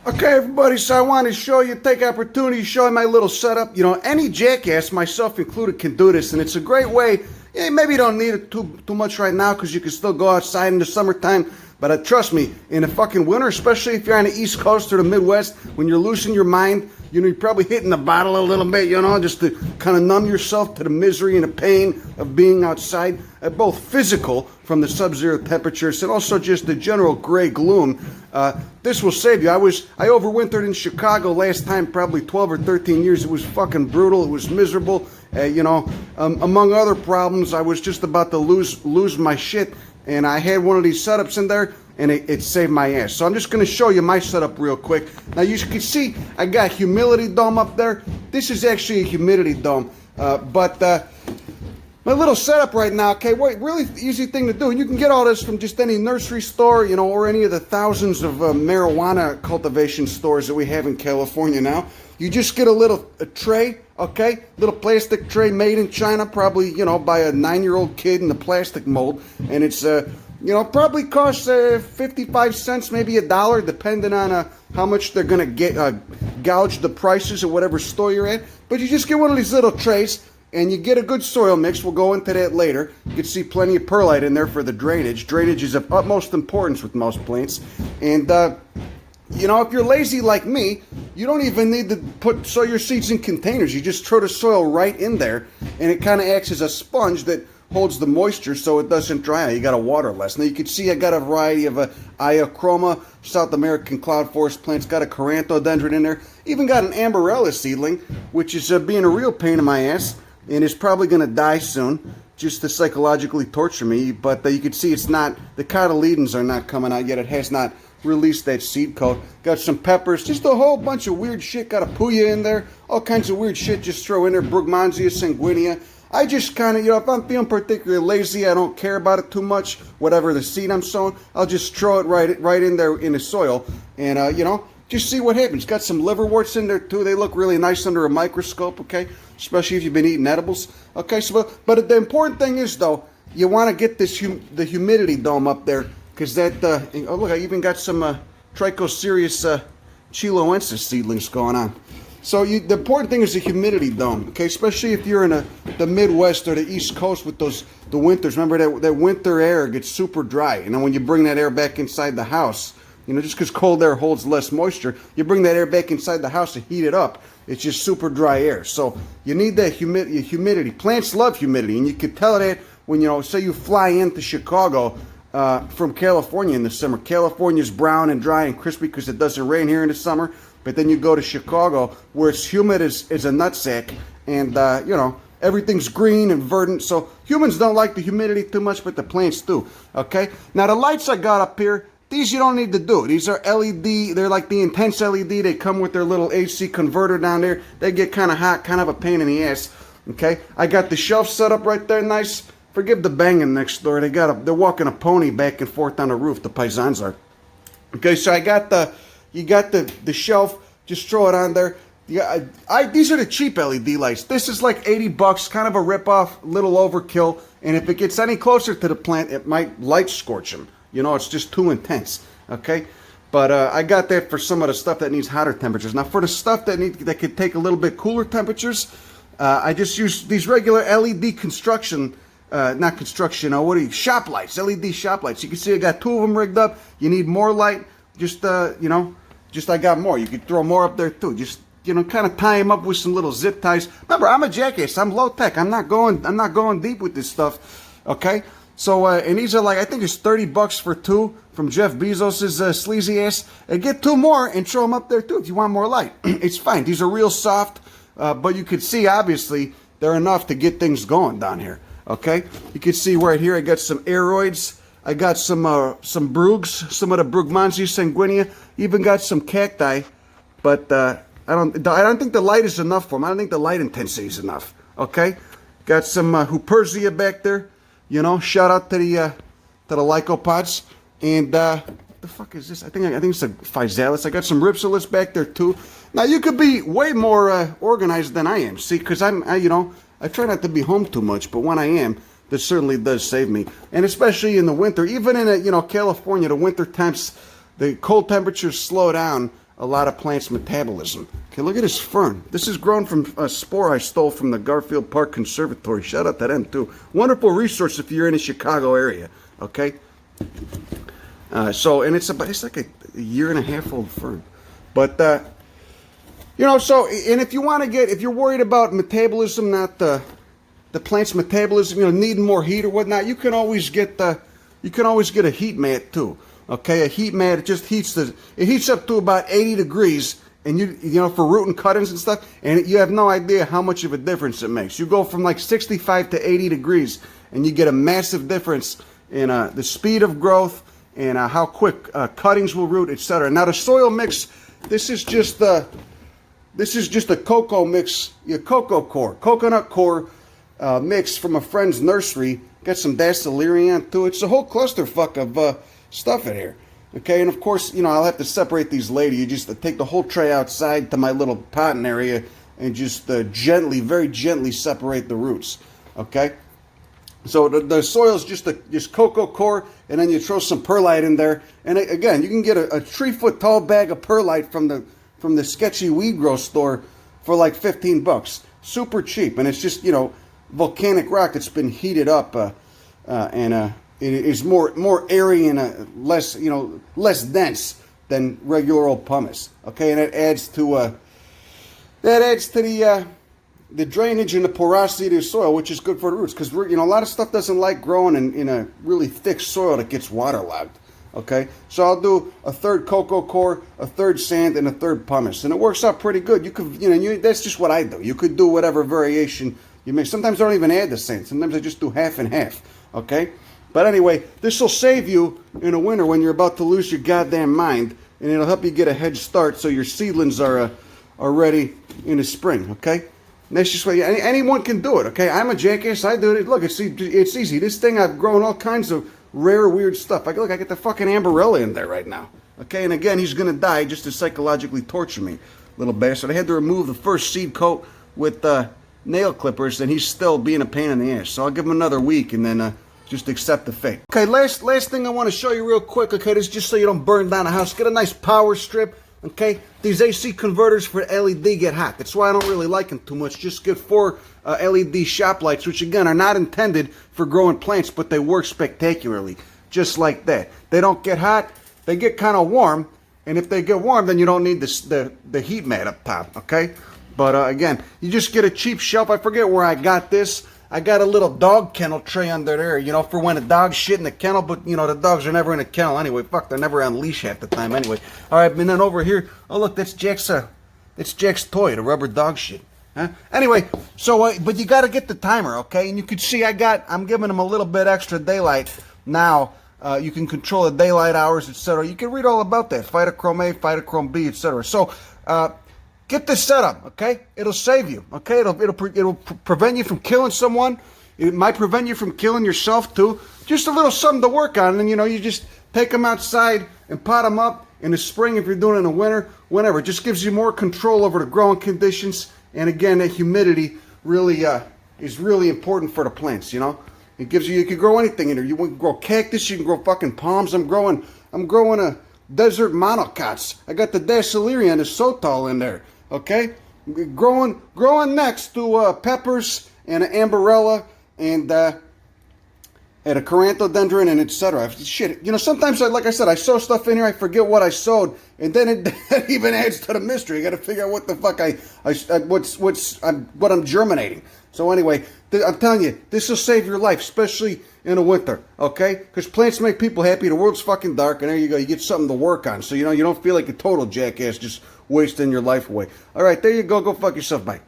Okay, everybody, so I want to show you, take opportunity to show you my little setup. You know, any jackass, myself included, can do this, and it's a great way. Yeah, maybe you don't need it too much right now because you can still go outside in the summertime. But trust me, in the fucking winter, especially if you're on the East Coast or the Midwest, when you're losing your mind, you know, you're probably hitting the bottle a little bit, you know, just to kind of numb yourself to the misery and the pain of being outside, both physical from the sub-zero temperatures and also just the general gray gloom. This will save you. I overwintered in Chicago last time, probably 12 or 13 years. It was fucking brutal. It was miserable. You know, among other problems, I was just about to lose my shit. And I had one of these setups in there, and it saved my ass. So I'm just going to show you my setup real quick. Now, you can see I got humidity dome up there. This is actually a humidity dome. My little setup right now, okay, really easy thing to do. You can get all this from just any nursery store, you know, or any of the thousands of marijuana cultivation stores that we have in California now. You just get a tray, okay, little plastic tray made in China, probably, you know, by a 9-year-old kid in the plastic mold, and it's, you know, probably costs 55 cents, maybe $1, depending on how much they're gonna get gouge the prices at whatever store you're at. But you just get one of these little trays, and you get a good soil mix. We'll go into that later. You can see plenty of perlite in there for the drainage. Drainage is of utmost importance with most plants, and you know, if you're lazy like me, you don't even need to sow your seeds in containers. You just throw the soil right in there, and it kind of acts as a sponge that holds the moisture so it doesn't dry out. You got to water less. Now, you can see I got a variety of Iachroma, South American cloud forest plants, got a Caranthodendron in there, even got an Amberella seedling, which is being a real pain in my ass, and is probably going to die soon, just to psychologically torture me. But you can see it's not, the cotyledons are not coming out yet. It has not release that seed coat. Got some peppers, just a whole bunch of weird shit. Got a puya in there, all kinds of weird shit just throw in there. Brugmansia sanguinea. I just kind of, you know, if I'm feeling particularly lazy, I don't care about it too much, whatever the seed I'm sowing, I'll just throw it right in there in the soil, and you know, just see what happens. Got some liverworts in there too. They look really nice under a microscope, okay, especially if you've been eating edibles. Okay, so but the important thing is, though, you want to get this the humidity dome up there. Because that, oh look, I even got some Trichocereus chiloensis seedlings going on. So the important thing is the humidity dome, okay? Especially if you're in the Midwest or the East Coast with the winters. Remember that winter air gets super dry. And then when you bring that air back inside the house, you know, just because cold air holds less moisture, you bring that air back inside the house and heat it up. It's just super dry air. So you need that humidity. Plants love humidity, and you can tell that when, you know, say you fly into Chicago from California in the summer. California's brown and dry and crispy because it doesn't rain here in the summer. But then you go to Chicago where it's humid as a nutsack, and you know, everything's green and verdant. So humans don't like the humidity too much, but the plants do. Okay. Now the lights I got up here, these you don't need to do. These are LED. They're like the intense LED. They come with their little AC converter down there. They get kind of hot, kind of a pain in the ass. Okay. I got the shelf set up right there, nice. Forgive the banging next door. They're walking a pony back and forth on the roof. The paisans are. Okay, so you got the shelf. Just throw it on there. These are the cheap LED lights. This is like $80, kind of a ripoff, little overkill. And if it gets any closer to the plant, it might light scorch them. You know, it's just too intense. Okay, but I got that for some of the stuff that needs hotter temperatures. Now for the stuff that could take a little bit cooler temperatures, I just use these regular LED construction. Not construction, shop lights, LED shop lights. You can see I got 2 of them rigged up. You need more light, just, you know, just I got more. You could throw more up there too. Just, you know, kind of tie them up with some little zip ties. Remember, I'm a jackass. I'm low tech. I'm not going deep with this stuff, okay? So, and these are like, I think it's $30 for 2 from Jeff Bezos's sleazy ass. And get 2 more and throw them up there too if you want more light. It's fine. These are real soft, but you could see, obviously, they're enough to get things going down here. Okay, you can see right here I got some aeroids. I got some brugs, some of the Brugmansia sanguinea. Even got some cacti, but I don't think the light is enough for them. I don't think the light intensity is enough. Okay, got some Hupersia back there. You know, shout out to the lycopods. And what the fuck is this? I think it's a physalis. I got some ripsalis back there too. Now you could be way more organized than I am. See, because you know. I try not to be home too much, but when I am, this certainly does save me. And especially in the winter, even in, you know, California, the winter temps, the cold temperatures slow down a lot of plants' metabolism. Okay, look at this fern. This is grown from a spore I stole from the Garfield Park Conservatory. Shout out to them too. Wonderful resource if you're in the Chicago area. Okay. So, and it's like a year and a half old fern, but you know. So, and if you want to if you're worried about metabolism, not the plant's metabolism, you know, needing more heat or whatnot, you can always get a heat mat too. Okay, a heat mat, it just heats it heats up to about 80 degrees, and you know, for root and cuttings and stuff, and you have no idea how much of a difference it makes. You go from like 65 to 80 degrees, and you get a massive difference in the speed of growth and how quick cuttings will root, etc. Now the soil mix, this is just a cocoa mix, coconut core mix from a friend's nursery. Got some Dasylirion too. It's a whole clusterfuck of stuff in here. Okay, and of course, you know, I'll have to separate these later. You just take the whole tray outside to my little potting area and just gently, very gently separate the roots. Okay, so the soil is just cocoa core, and then you throw some perlite in there. And again, you can get a 3-foot tall bag of perlite from the sketchy weed grow store for like $15. Super cheap, and it's just, you know, volcanic rock that's been heated up, and it is more airy and less, you know, less dense than regular old pumice. Okay, and it adds to the drainage and the porosity of the soil, which is good for the roots, because you know, a lot of stuff doesn't like growing in a really thick soil that gets waterlogged. Okay, so I'll do a third cocoa core, a third sand, and a third pumice, and it works out pretty good. You could, you know, that's just what I do. You could do whatever variation you make. Sometimes I don't even add the sand. Sometimes I just do half and half. Okay, but anyway, this will save you in the winter when you're about to lose your goddamn mind, and it'll help you get a head start so your seedlings are ready in the spring. Okay, and that's just what anyone can do it. Okay, I'm a jackass. I do it. Look, it's easy. This thing, I've grown all kinds of rare, weird stuff. I get the fucking amberella in there right now. Okay, and again, he's gonna die just to psychologically torture me, little bastard. I had to remove the first seed coat with nail clippers, and he's still being a pain in the ass. So I'll give him another week, and then just accept the fate. Okay, last thing I want to show you real quick. Okay, this is just so you don't burn down the house. Get a nice power strip. Okay, these AC converters for LED get hot. That's why I don't really like them too much. Just get 4 LED shop lights, which again are not intended for growing plants, but they work spectacularly, just like that. They don't get hot. They get kind of warm, and if they get warm, then you don't need the heat mat up top. Okay, but again, you just get a cheap shelf. I forget where I got this. I got a little dog kennel tray under there, you know, for when a dog's shit in the kennel, but, you know, the dogs are never in a kennel anyway. Fuck, they're never on leash half the time anyway. All right, and then over here, oh, look, that's Jack's toy, the rubber dog shit. Huh? Anyway, so, but you got to get the timer, okay? And you can see I'm giving him a little bit extra daylight now. You can control the daylight hours, etc. You can read all about that, phytochrome A, phytochrome B, etc. So, get this set up, okay? It'll save you, okay? It'll prevent you from killing someone. It might prevent you from killing yourself too. Just a little something to work on, and you know, you just take them outside and pot them up in the spring if you're doing it in the winter, whenever. It just gives you more control over the growing conditions, and again, the humidity really is really important for the plants. You know, it gives you can grow anything in there. You can grow cactus, you can grow fucking palms. I'm growing a desert monocots. I got the Dasylirion, the Sotol in there. Okay, growing next to peppers and an amberella and a caranthodendron and etc. Shit, you know, sometimes like I said, I sow stuff in here, I forget what I sowed, and then it even adds to the mystery. I got to figure out what the fuck what I'm germinating. So anyway, I'm telling you, this will save your life, especially in the winter, okay? Because plants make people happy. The world's fucking dark, and there you go. You get something to work on, so you know you don't feel like a total jackass just wasting your life away. All right, there you go. Go fuck yourself. Bye.